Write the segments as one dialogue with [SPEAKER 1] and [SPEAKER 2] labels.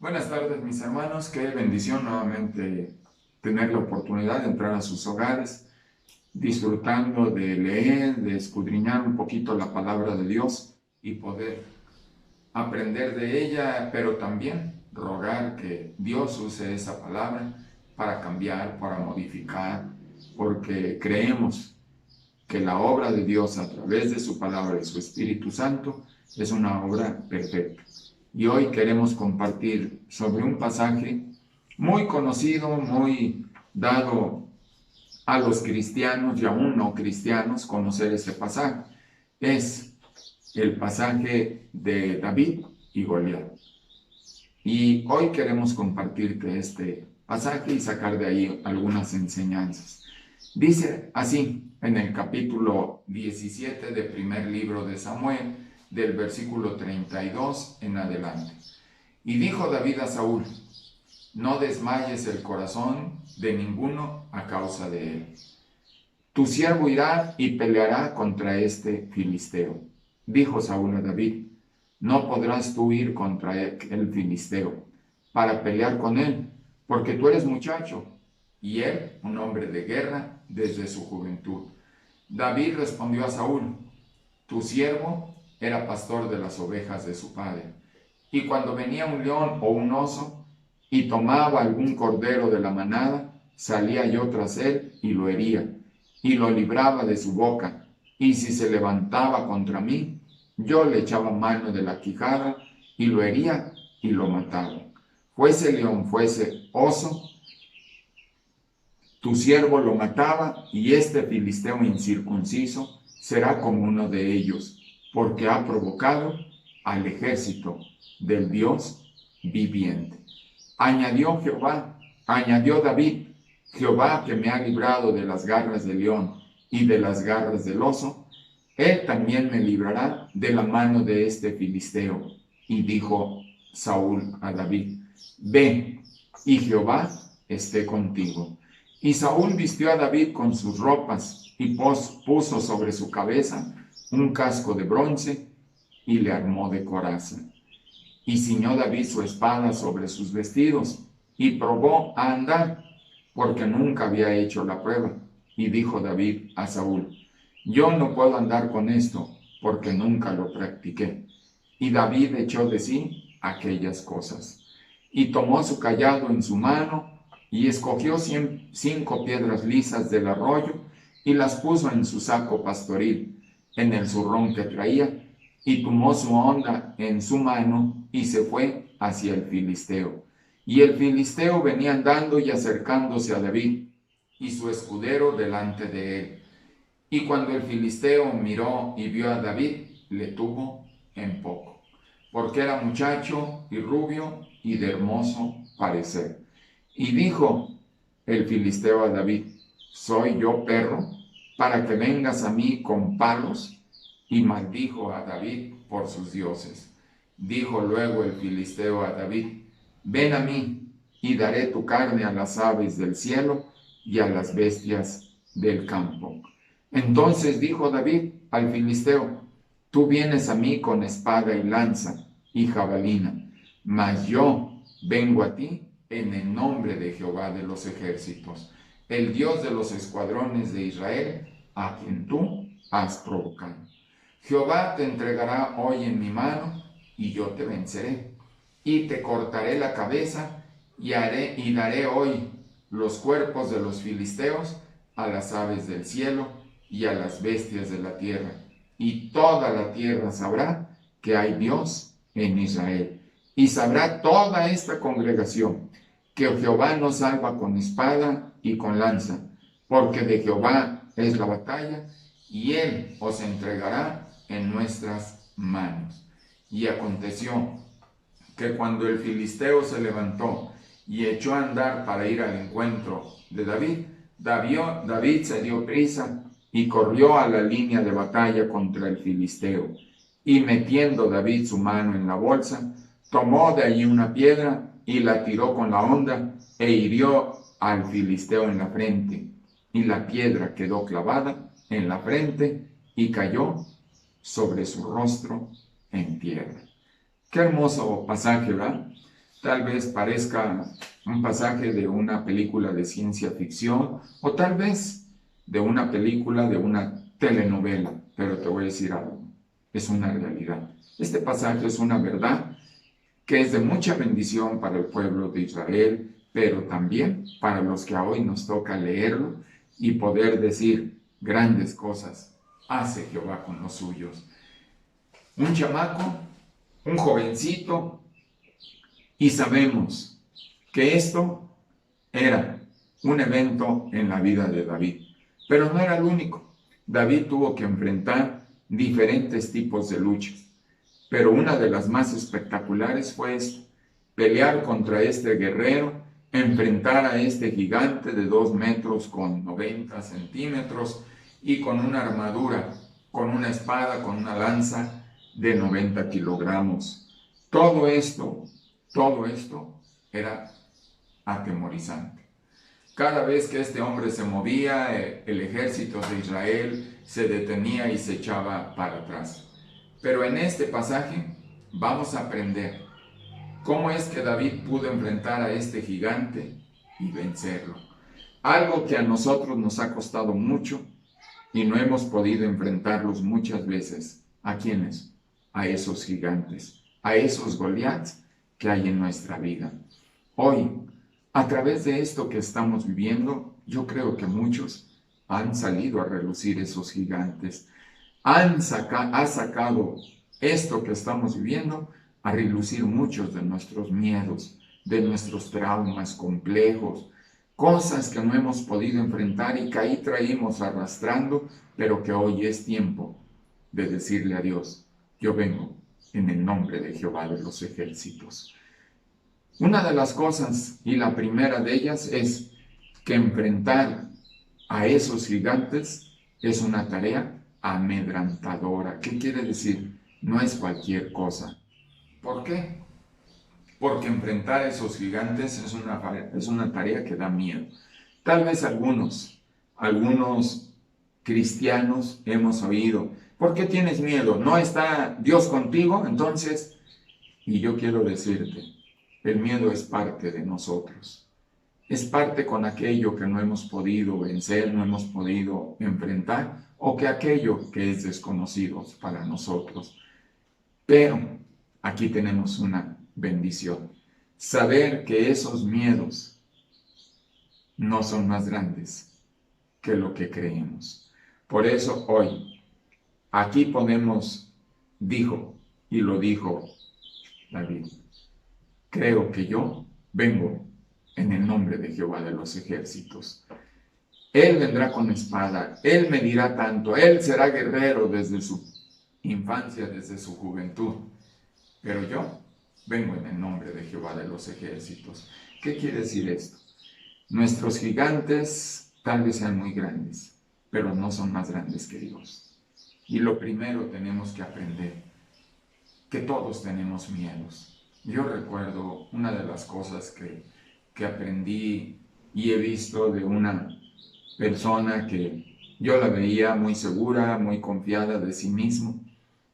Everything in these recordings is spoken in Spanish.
[SPEAKER 1] Buenas tardes, mis hermanos. Qué bendición nuevamente tener la oportunidad de entrar a sus hogares, disfrutando de leer, de escudriñar un poquito la palabra de Dios y poder aprender de ella, pero también rogar que Dios use esa palabra para cambiar, para modificar, porque creemos que la obra de Dios a través de su palabra y su Espíritu Santo es una obra perfecta. Y hoy queremos compartir sobre un pasaje muy conocido, muy dado a los cristianos y aún no cristianos conocer ese pasaje. Es el pasaje de David y Goliat. Y hoy queremos compartirte este pasaje y sacar de ahí algunas enseñanzas. Dice así en el capítulo 17 del primer libro de Samuel, del versículo 32 en adelante. Y dijo David a Saúl: no desmayes el corazón de ninguno a causa de él. Tu siervo irá y peleará contra este filisteo. Dijo Saúl a David: no podrás tú ir contra el filisteo para pelear con él, porque tú eres muchacho y él un hombre de guerra desde su juventud. David respondió a Saúl: tu siervo era pastor de las ovejas de su padre, y cuando venía un león o un oso y tomaba algún cordero de la manada, salía yo tras él y lo hería, y lo libraba de su boca, y si se levantaba contra mí, yo le echaba mano de la quijada, y lo hería y lo mataba. Fuese león, fuese oso, tu siervo lo mataba, y este filisteo incircunciso será como uno de ellos, porque ha provocado al ejército del Dios viviente. Añadió David: Jehová, que me ha librado de las garras del león y de las garras del oso, él también me librará de la mano de este filisteo. Y dijo Saúl a David: ve, y Jehová esté contigo. Y Saúl vistió a David con sus ropas y puso sobre su cabeza un casco de bronce y le armó de coraza. Y ciñó David su espada sobre sus vestidos y probó a andar, porque nunca había hecho la prueba. Y dijo David a Saúl: yo no puedo andar con esto, porque nunca lo practiqué. Y David echó de sí aquellas cosas. Y tomó su cayado en su mano, y escogió 5 piedras lisas del arroyo, y las puso en su saco pastoril, en el zurrón que traía, y tomó su honda en su mano, y se fue hacia el filisteo. Y el filisteo venía andando y acercándose a David, y su escudero delante de él. Y cuando el filisteo miró y vio a David, le tuvo en poco, porque era muchacho y rubio y de hermoso parecer. Y dijo el filisteo a David: ¿soy yo perro para que vengas a mí con palos? Y maldijo a David por sus dioses. Dijo luego el filisteo a David: ven a mí, y daré tu carne a las aves del cielo y a las bestias del campo. Entonces dijo David al filisteo: tú vienes a mí con espada y lanza y jabalina, mas yo vengo a ti en el nombre de Jehová de los ejércitos, el Dios de los escuadrones de Israel, a quien tú has provocado. Jehová te entregará hoy en mi mano, y yo te venceré, y te cortaré la cabeza, y daré hoy los cuerpos de los filisteos a las aves del cielo y a las bestias de la tierra, y toda la tierra sabrá que hay Dios en Israel. Y sabrá toda esta congregación que Jehová nos salva con espada y con lanza, porque de Jehová es la batalla, y él os entregará en nuestras manos. Y aconteció que cuando el filisteo se levantó y echó a andar para ir al encuentro de David se dio prisa y corrió a la línea de batalla contra el filisteo. Y metiendo David su mano en la bolsa, tomó de allí una piedra y la tiró con la honda e hirió al filisteo en la frente. Y la piedra quedó clavada en la frente y cayó sobre su rostro en tierra. Qué hermoso pasaje, ¿verdad? Tal vez parezca un pasaje de una película de ciencia ficción o tal vez de una película de una telenovela, pero te voy a decir algo, es una realidad. Este pasaje es una verdad que es de mucha bendición para el pueblo de Israel, pero también para los que a hoy nos toca leerlo y poder decir grandes cosas hace Jehová con los suyos. Un chamaco, un jovencito, y sabemos que esto era un evento en la vida de David, pero no era el único. David tuvo que enfrentar diferentes tipos de luchas, pero una de las más espectaculares fue esta: pelear contra este guerrero, enfrentar a este gigante de 2 metros con 90 centímetros y con una armadura, con una espada, con una lanza de 90 kilogramos. Todo esto era atemorizante. Cada vez que este hombre se movía, el ejército de Israel se detenía y se echaba para atrás. Pero en este pasaje vamos a aprender cómo es que David pudo enfrentar a este gigante y vencerlo. Algo que a nosotros nos ha costado mucho y no hemos podido enfrentarlos muchas veces. ¿A quiénes? A esos gigantes, a esos Goliaths que hay en nuestra vida. Hoy, a través de esto que estamos viviendo, yo creo que muchos han salido a relucir esos gigantes. Ha sacado esto que estamos viviendo a relucir muchos de nuestros miedos, de nuestros traumas complejos, cosas que no hemos podido enfrentar y que ahí traímos arrastrando, pero que hoy es tiempo de decirle a Dios: yo vengo en el nombre de Jehová de los ejércitos. Una de las cosas, y la primera de ellas, es que enfrentar a esos gigantes es una tarea amedrantadora. ¿Qué quiere decir? No es cualquier cosa. ¿Por qué? Porque enfrentar a esos gigantes es una tarea que da miedo. Tal vez algunos cristianos hemos oído: ¿por qué tienes miedo? ¿No está Dios contigo? Entonces, y yo quiero decirte, el miedo es parte de nosotros. Es parte con aquello que no hemos podido vencer, no hemos podido enfrentar, o que aquello que es desconocido para nosotros. Pero aquí tenemos una bendición: saber que esos miedos no son más grandes que lo que creemos. Por eso hoy, aquí dijo, y lo dijo David: creo que yo vengo en el nombre de Jehová de los ejércitos. Él vendrá con espada, Él medirá tanto, Él será guerrero desde su infancia, desde su juventud. Pero yo vengo en el nombre de Jehová de los ejércitos. ¿Qué quiere decir esto? Nuestros gigantes tal vez sean muy grandes, pero no son más grandes que Dios. Y lo primero tenemos que aprender, que todos tenemos miedos. Yo recuerdo una de las cosas que aprendí y he visto de una persona que yo la veía muy segura, muy confiada de sí mismo.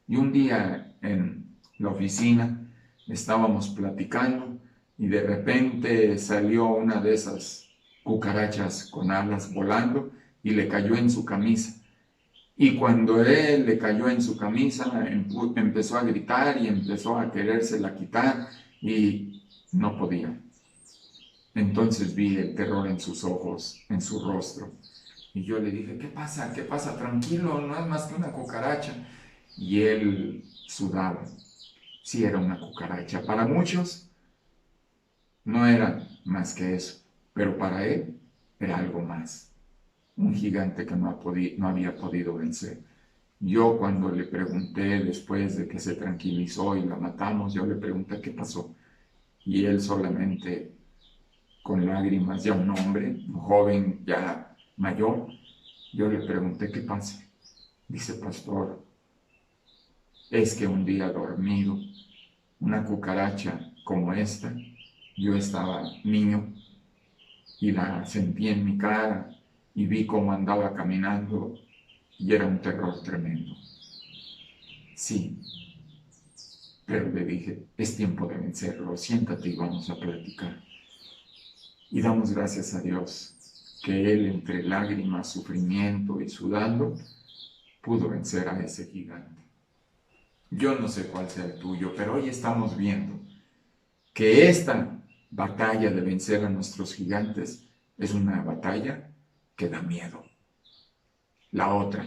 [SPEAKER 1] Y un día en la oficina estábamos platicando y de repente salió una de esas cucarachas con alas volando y le cayó en su camisa. Y cuando él le cayó en su camisa, empezó a gritar y empezó a querérsela quitar y no podía. Entonces vi el terror en sus ojos, en su rostro. Y yo le dije: ¿qué pasa? ¿Qué pasa? Tranquilo, no es más que una cucaracha. Y él sudaba. Sí, era una cucaracha. Para muchos no era más que eso, pero para él era algo más. Un gigante que no había podido vencer. Yo cuando le pregunté, después de que se tranquilizó y la matamos, yo le pregunté qué pasó. Y él solamente, con lágrimas, ya un hombre, un joven ya mayor, yo le pregunté: ¿qué pasa? Dice: pastor, es que un día dormido, una cucaracha como esta, yo estaba niño y la sentí en mi cara y vi cómo andaba caminando y era un terror tremendo. Sí, Pero le dije, es tiempo de vencerlo, siéntate y vamos a platicar. Y damos gracias a Dios que él, entre lágrimas, sufrimiento y sudando, pudo vencer a ese gigante. Yo no sé cuál sea el tuyo, pero hoy estamos viendo que esta batalla de vencer a nuestros gigantes es una batalla que da miedo. La otra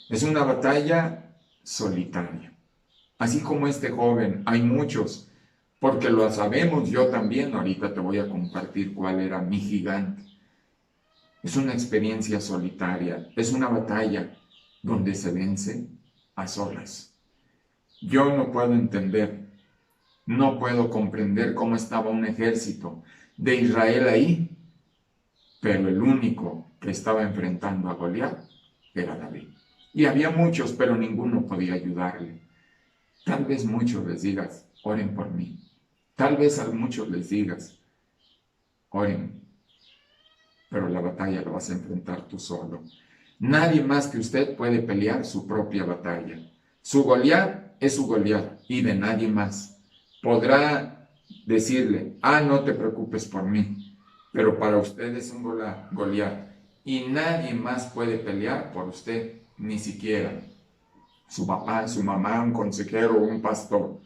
[SPEAKER 1] es una batalla solitaria. Así como este joven, hay muchos, porque lo sabemos yo también. Ahorita te voy a compartir cuál era mi gigante. Es una experiencia solitaria, es una batalla donde se vence a solas. Yo no puedo entender, no puedo comprender cómo estaba un ejército de Israel ahí, pero el único que estaba enfrentando a Goliat era David. Y había muchos, pero ninguno podía ayudarle. Tal vez muchos les digas, oren por mí. Tal vez a muchos les digas, oren, pero la batalla la vas a enfrentar tú solo. Nadie más que usted puede pelear su propia batalla. Su Goliat es su Goliat y de nadie más. Podrá decirle, no te preocupes por mí, pero para usted es un Goliat y nadie más puede pelear por usted, ni siquiera su papá, su mamá, un consejero o un pastor.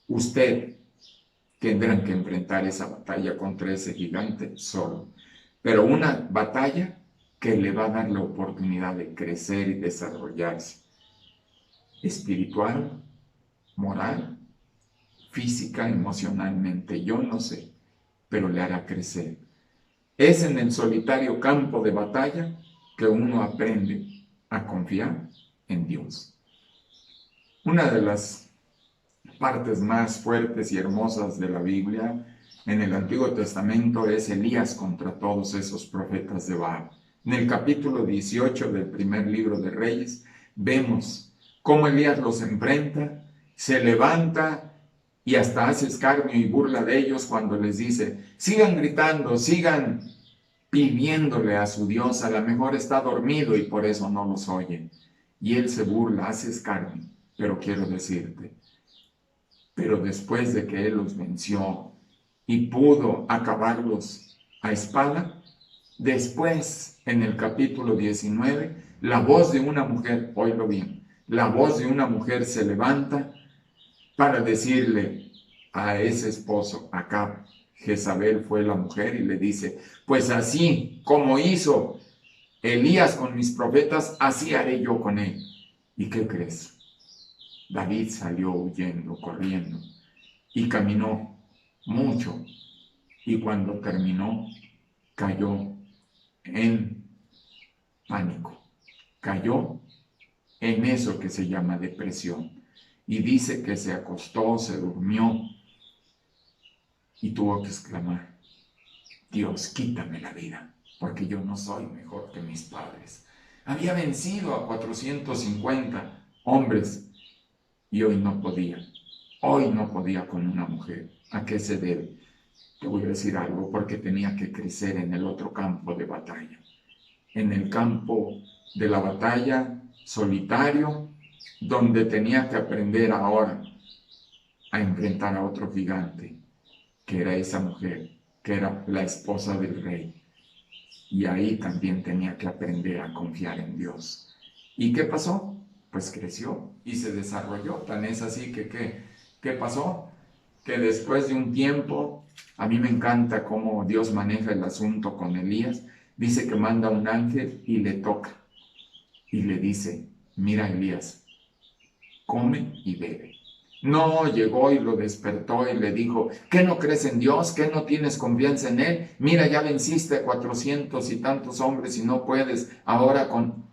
[SPEAKER 1] Usted tendrán que enfrentar esa batalla contra ese gigante solo, pero una batalla que le va a dar la oportunidad de crecer y desarrollarse espiritual, moral, física, emocionalmente, yo no sé, pero le hará crecer. Es en el solitario campo de batalla que uno aprende a confiar en Dios. Una de las partes más fuertes y hermosas de la Biblia en el Antiguo Testamento es Elías contra todos esos profetas de Baal. En el capítulo 18 del primer libro de Reyes vemos cómo Elías los enfrenta, se levanta y hasta hace escarnio y burla de ellos cuando les dice, sigan gritando, sigan pidiéndole a su Dios, a lo mejor está dormido y por eso no los oye. Y él se burla, hace escarnio, pero quiero decirte, pero después de que él los venció y pudo acabarlos a espada, después en el capítulo 19, la voz de una mujer, oílo bien, la voz de una mujer se levanta para decirle a ese esposo, Acab, Jezabel fue la mujer y le dice, pues así como hizo Elías con mis profetas, así haré yo con él. ¿Y qué crees? David salió huyendo, corriendo, y caminó mucho, y cuando terminó, cayó en pánico, cayó en eso que se llama depresión, y dice que se acostó, se durmió, y tuvo que exclamar, Dios, quítame la vida, porque yo no soy mejor que mis padres. Había vencido a 450 hombres, y hoy no podía con una mujer. ¿A qué se debe? Te voy a decir algo, porque tenía que crecer en el otro campo de batalla. En el campo de la batalla solitario, donde tenía que aprender ahora a enfrentar a otro gigante, que era esa mujer, que era la esposa del rey. Y ahí también tenía que aprender a confiar en Dios. ¿Y qué pasó? Pues creció y se desarrolló. Tan es así que, ¿qué pasó? Que después de un tiempo, a mí me encanta cómo Dios maneja el asunto con Elías. Dice que manda un ángel y le toca. Y le dice, mira Elías, come y bebe. No llegó y lo despertó y le dijo, ¿qué no crees en Dios? ¿Qué no tienes confianza en Él? Mira, ya venciste a 400 y tantos hombres y no puedes. Ahora con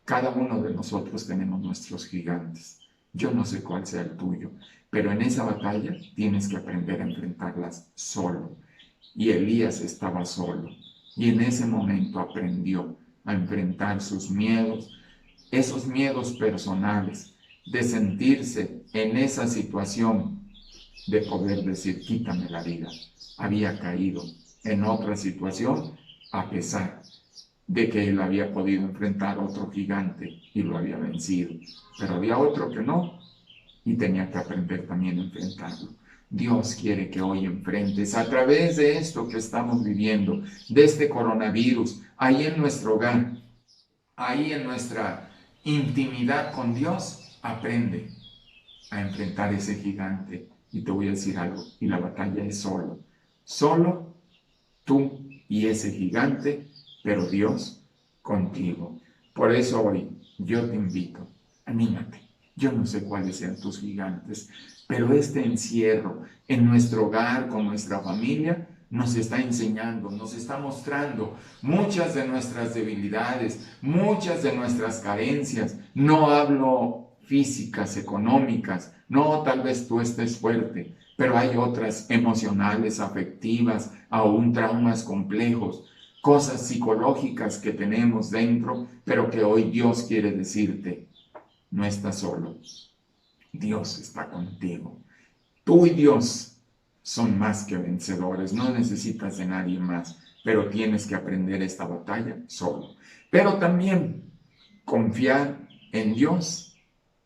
[SPEAKER 1] cada uno de nosotros tenemos nuestros gigantes. Yo no sé cuál sea el tuyo, pero en esa batalla tienes que aprender a enfrentarlas solo. Y Elías estaba solo. Y en ese momento aprendió a enfrentar sus miedos, esos miedos personales, de sentirse en esa situación de poder decir, quítame la vida. Había caído en otra situación a pesar de que él había podido enfrentar a otro gigante y lo había vencido. Pero había otro que no, y tenía que aprender también a enfrentarlo. Dios quiere que hoy enfrentes a través de esto que estamos viviendo, de este coronavirus, ahí en nuestro hogar, ahí en nuestra intimidad con Dios, aprende a enfrentar ese gigante. Y te voy a decir algo, y la batalla es solo tú y ese gigante, pero Dios contigo. Por eso hoy yo te invito, anímate. Yo no sé cuáles sean tus gigantes, pero este encierro en nuestro hogar, con nuestra familia, nos está enseñando, nos está mostrando muchas de nuestras debilidades, muchas de nuestras carencias. No hablo físicas, económicas, no, tal vez tú estés fuerte, pero hay otras emocionales, afectivas, aún traumas complejos, cosas psicológicas que tenemos dentro, pero que hoy Dios quiere decirte, no estás solo, Dios está contigo. Tú y Dios son más que vencedores, no necesitas de nadie más, pero tienes que aprender esta batalla solo. Pero también confiar en Dios,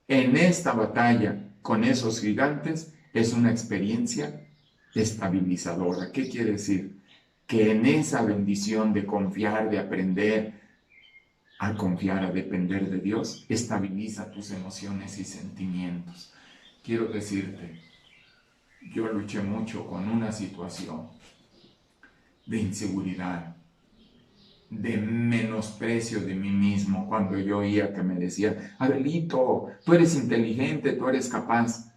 [SPEAKER 1] en esta batalla con esos gigantes, es una experiencia estabilizadora. ¿Qué quiere decir? Que en esa bendición de confiar, de aprender a confiar, a depender de Dios, estabiliza tus emociones y sentimientos. Quiero decirte, yo luché mucho con una situación de inseguridad, de menosprecio de mí mismo, cuando yo oía que me decían, Abelito, tú eres inteligente, tú eres capaz.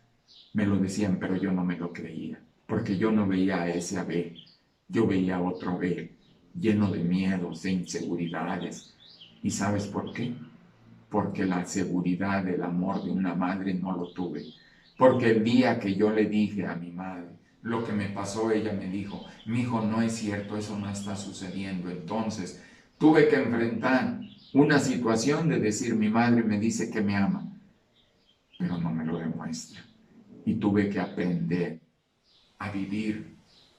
[SPEAKER 1] Me lo decían, pero yo no me lo creía, porque yo no veía a ese Abel, yo veía a otro Abel, lleno de miedos, de inseguridades. ¿Y sabes por qué? Porque la seguridad del amor de una madre no lo tuve. Porque el día que yo le dije a mi madre lo que me pasó, ella me dijo, mi hijo, no es cierto, eso no está sucediendo. Entonces tuve que enfrentar una situación de decir, mi madre me dice que me ama, pero no me lo demuestra. Y tuve que aprender a vivir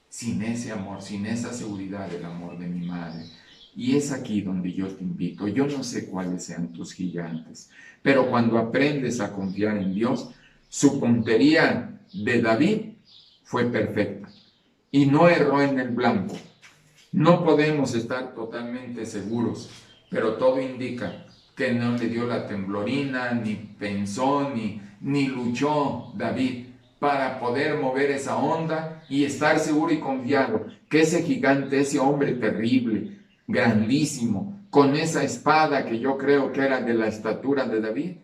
[SPEAKER 1] sin ese amor, sin esa seguridad del amor de mi madre. Y es aquí donde yo te invito. Yo no sé cuáles sean tus gigantes, pero cuando aprendes a confiar en Dios, su puntería de David fue perfecta y no erró en el blanco. No podemos estar totalmente seguros, pero todo indica que no le dio la temblorina, ni pensó, ni luchó David para poder mover esa onda y estar seguro y confiado que ese gigante, ese hombre terrible, grandísimo, con esa espada que yo creo que era de la estatura de David,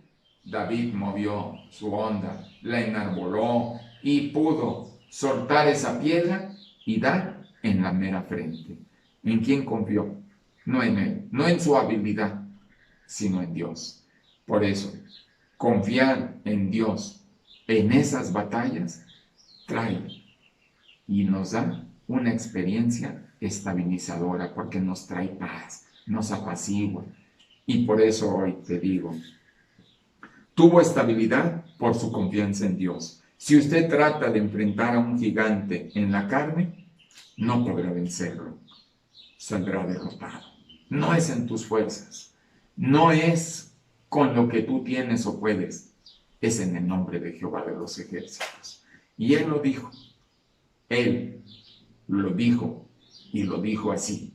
[SPEAKER 1] David movió su onda, la enarboló y pudo soltar esa piedra y dar en la mera frente. ¿En quién confió? No en él, no en su habilidad, sino en Dios. Por eso, confiar en Dios en esas batallas trae y nos da una experiencia estabilizadora porque nos trae paz, nos apacigua. Y por eso hoy te digo, tuvo estabilidad por su confianza en Dios. Si usted trata de enfrentar a un gigante en la carne, no podrá vencerlo, saldrá derrotado. No es en tus fuerzas, no es con lo que tú tienes o puedes, es en el nombre de Jehová de los ejércitos. Y Él lo dijo y lo dijo así: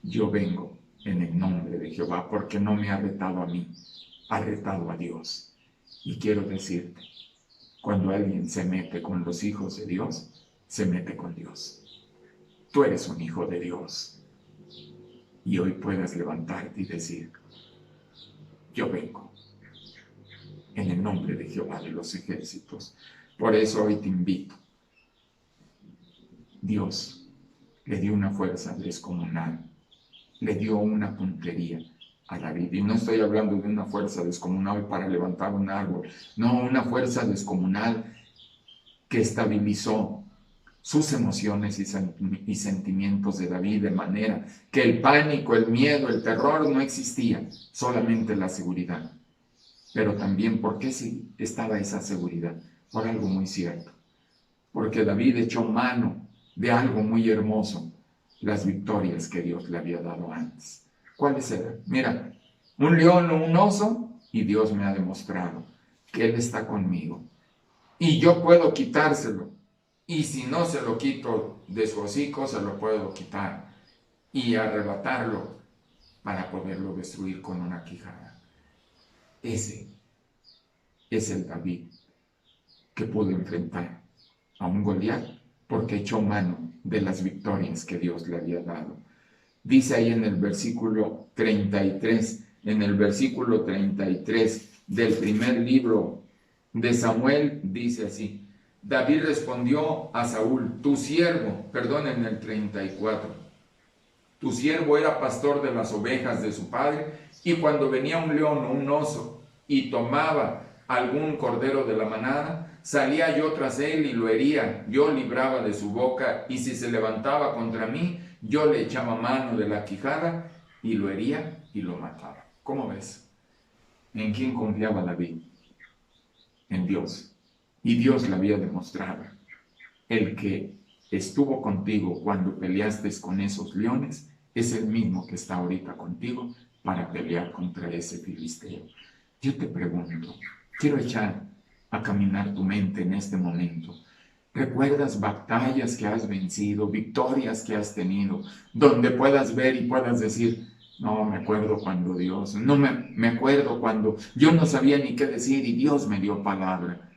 [SPEAKER 1] yo vengo en el nombre de Jehová, porque no me ha retado a mí, ha retado a Dios. Y quiero decirte, cuando alguien se mete con los hijos de Dios, se mete con Dios. Tú eres un hijo de Dios. Y hoy puedas levantarte y decir, yo vengo en el nombre de Jehová de los ejércitos. Por eso hoy te invito. Dios le dio una fuerza descomunal, le dio una puntería a David. Y no estoy hablando de una fuerza descomunal para levantar un árbol, no, una fuerza descomunal que estabilizó sus emociones y sentimientos de David, de manera que el pánico, el miedo, el terror no existía, solamente la seguridad. Pero también, ¿por qué estaba esa seguridad? Por algo muy cierto. Porque David echó mano de algo muy hermoso, las victorias que Dios le había dado antes. ¿Cuáles eran? Mira, un león o un oso, y Dios me ha demostrado que Él está conmigo. y yo puedo quitárselo. Y si no se lo quito de su hocico, se lo puedo quitar y arrebatarlo para poderlo destruir con una quijada. Ese es el David que pudo enfrentar a un Goliat porque echó mano de las victorias que Dios le había dado. Dice ahí en el versículo 33, del primer libro de Samuel, dice así: David respondió a Saúl, tu siervo, en el 34, tu siervo era pastor de las ovejas de su padre, y cuando venía un león o un oso y tomaba algún cordero de la manada, salía yo tras él y lo hería, yo libraba de su boca, y si se levantaba contra mí, yo le echaba mano de la quijada y lo hería y lo mataba. ¿Cómo ves? ¿En quién confiaba David? En Dios. Y Dios le había demostrado: el que estuvo contigo cuando peleaste con esos leones es el mismo que está ahorita contigo para pelear contra ese filisteo. Yo te pregunto, quiero echar a caminar tu mente en este momento. ¿Recuerdas batallas que has vencido, victorias que has tenido, donde puedas ver y puedas decir: no, me acuerdo cuando Dios, no me acuerdo cuando yo no sabía ni qué decir y Dios me dio palabra?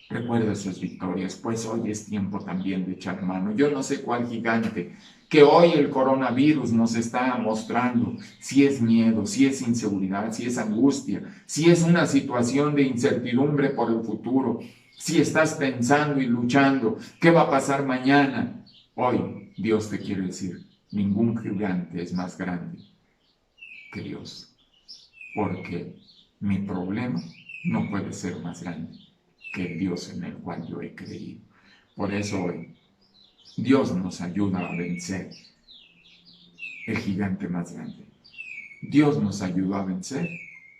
[SPEAKER 1] Recuerda esas victorias, pues hoy es tiempo también de echar mano. Yo no sé cuál gigante que hoy el coronavirus nos está mostrando, si es miedo, si es inseguridad, si es angustia, si es una situación de incertidumbre por el futuro, si estás pensando y luchando, ¿qué va a pasar mañana? Hoy Dios te quiere decir: ningún gigante es más grande que Dios, porque mi problema no puede ser más grande que el Dios en el cual yo he creído. Por eso hoy Dios nos ayuda a vencer el gigante más grande. Dios nos ayudó a vencer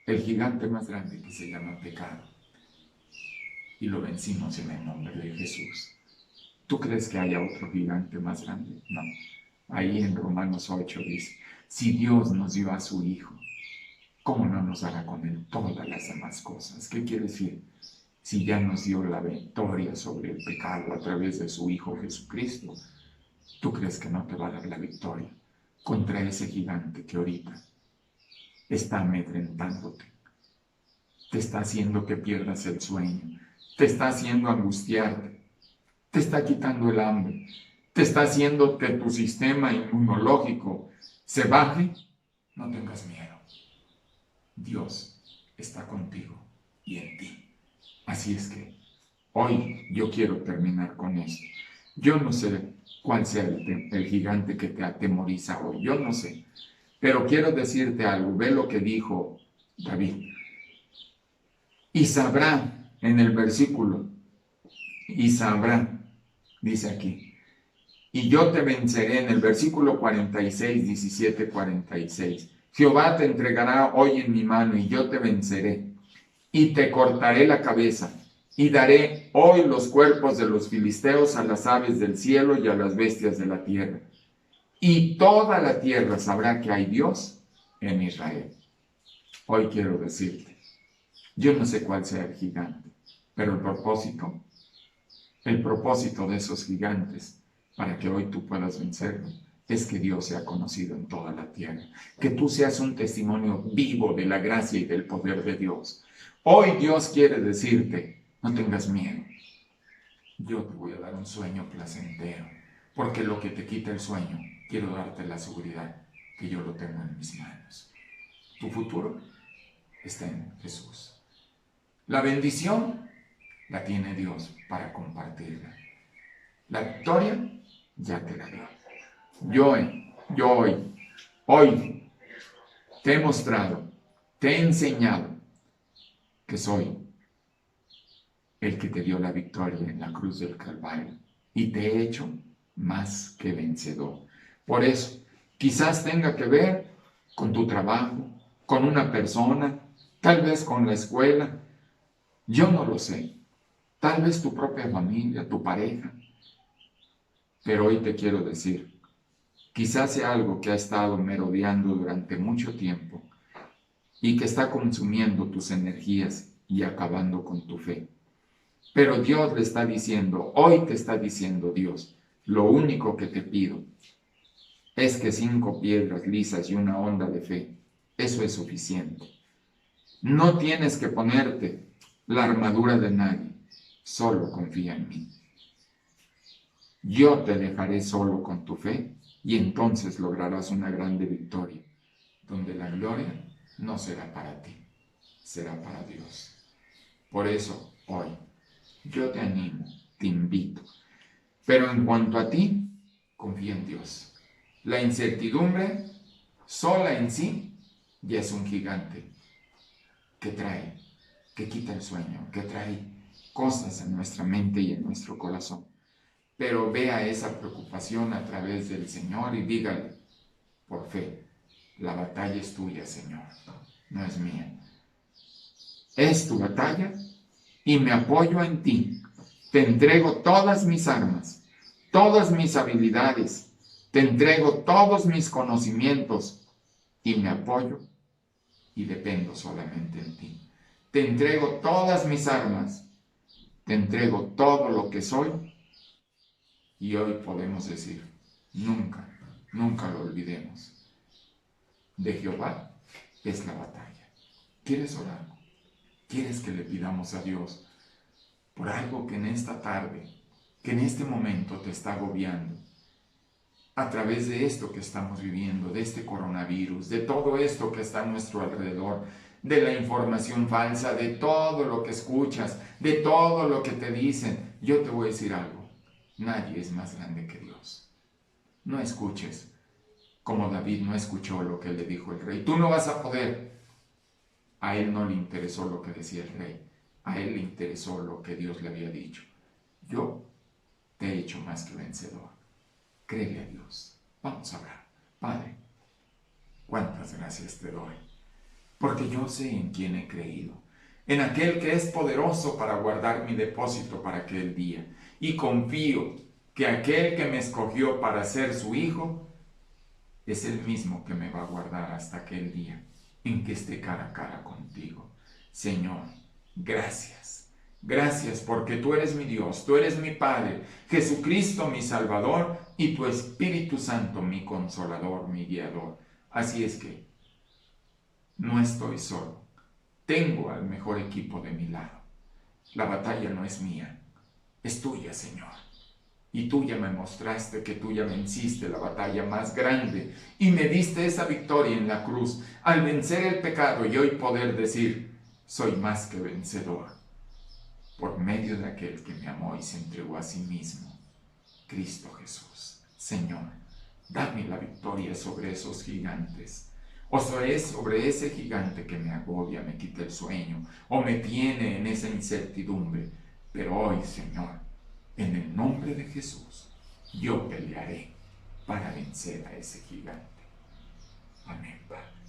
[SPEAKER 1] el gigante más grande que se llama pecado. Y lo vencimos en el nombre de Jesús. ¿Tú crees que haya otro gigante más grande? No. Ahí en Romanos 8 dice: si Dios nos dio a su Hijo, ¿cómo no nos hará con él todas las demás cosas? ¿Qué quiere decir? Si ya nos dio la victoria sobre el pecado a través de su Hijo Jesucristo, ¿tú crees que no te va a dar la victoria contra ese gigante que ahorita está amedrentándote? Te está haciendo que pierdas el sueño, te está haciendo angustiarte, te está quitando el hambre, te está haciendo que tu sistema inmunológico se baje. No tengas miedo. Dios está contigo y en ti. Así es que hoy yo quiero terminar con esto. Yo no sé cuál sea el gigante que te atemoriza hoy, yo no sé. Pero quiero decirte algo, ve lo que dijo David. Y sabrá, en el versículo, y sabrá, dice aquí, y yo te venceré, en el versículo 46, 17, 46. Jehová te entregará hoy en mi mano y yo te venceré y te cortaré la cabeza y daré hoy los cuerpos de los filisteos a las aves del cielo y a las bestias de la tierra. Y toda la tierra sabrá que hay Dios en Israel. Hoy quiero decirte, yo no sé cuál sea el gigante, pero el propósito de esos gigantes, para que hoy tú puedas vencerlo, es que Dios sea conocido en toda la tierra, que tú seas un testimonio vivo de la gracia y del poder de Dios. Hoy Dios quiere decirte: no tengas miedo, yo te voy a dar un sueño placentero, porque lo que te quita el sueño, quiero darte la seguridad que yo lo tengo en mis manos. Tu futuro está en Jesús. La bendición la tiene Dios para compartirla. La victoria ya te la dio. Yo hoy te he mostrado, te he enseñado que soy el que te dio la victoria en la cruz del Calvario y te he hecho más que vencedor. Por eso, quizás tenga que ver con tu trabajo, con una persona, tal vez con la escuela, yo no lo sé, tal vez tu propia familia, tu pareja, pero hoy te quiero decir, quizás sea algo que ha estado merodeando durante mucho tiempo y que está consumiendo tus energías y acabando con tu fe. Pero Dios le está diciendo, hoy te está diciendo Dios, lo único que te pido es que 5 piedras lisas y una onda de fe, eso es suficiente. No tienes que ponerte la armadura de nadie, solo confía en mí. Yo te dejaré solo con tu fe y entonces lograrás una grande victoria, donde la gloria no será para ti, será para Dios. Por eso, hoy, yo te animo, te invito. Pero en cuanto a ti, confía en Dios. La incertidumbre, sola en sí, ya es un gigante que quita el sueño, que trae cosas en nuestra mente y en nuestro corazón. Pero vea esa preocupación a través del Señor y dígale, por fe, la batalla es tuya, Señor, no es mía. Es tu batalla y me apoyo en ti. Te entrego todas mis armas, todas mis habilidades, te entrego todos mis conocimientos y me apoyo y dependo solamente en ti. Te entrego todas mis armas, te entrego todo lo que soy y hoy podemos decir, nunca, nunca lo olvidemos. De Jehová es la batalla. ¿Quieres orar? ¿Quieres que le pidamos a Dios por algo que en esta tarde, que en este momento te está agobiando? A través de esto que estamos viviendo, de este coronavirus, de todo esto que está a nuestro alrededor, de la información falsa, de todo lo que escuchas, de todo lo que te dicen, yo te voy a decir algo. Nadie es más grande que Dios. No escuches como David no escuchó lo que le dijo el rey. Tú no vas a poder. A él no le interesó lo que decía el rey. A él le interesó lo que Dios le había dicho. Yo te he hecho más que vencedor. Créele a Dios. Vamos a orar. Padre, cuántas gracias te doy. Porque yo sé en quién he creído. En aquel que es poderoso para guardar mi depósito para aquel día. Y confío que aquel que me escogió para ser su hijo es el mismo que me va a guardar hasta aquel día en que esté cara a cara contigo. Señor, gracias. Gracias porque tú eres mi Dios, tú eres mi Padre, Jesucristo mi Salvador y tu Espíritu Santo mi Consolador, mi Guiador. Así es que no estoy solo. Tengo al mejor equipo de mi lado. La batalla no es mía, es tuya, Señor. Y tú ya me mostraste que tú ya venciste la batalla más grande y me diste esa victoria en la cruz al vencer el pecado y hoy poder decir, soy más que vencedor por medio de aquel que me amó y se entregó a sí mismo, Cristo Jesús. Señor, dame la victoria sobre esos gigantes, o sobre ese gigante que me agobia, me quita el sueño o me tiene en esa incertidumbre. Pero hoy, Señor, en el nombre de Jesús, yo pelearé para vencer a ese gigante. Amén, Padre.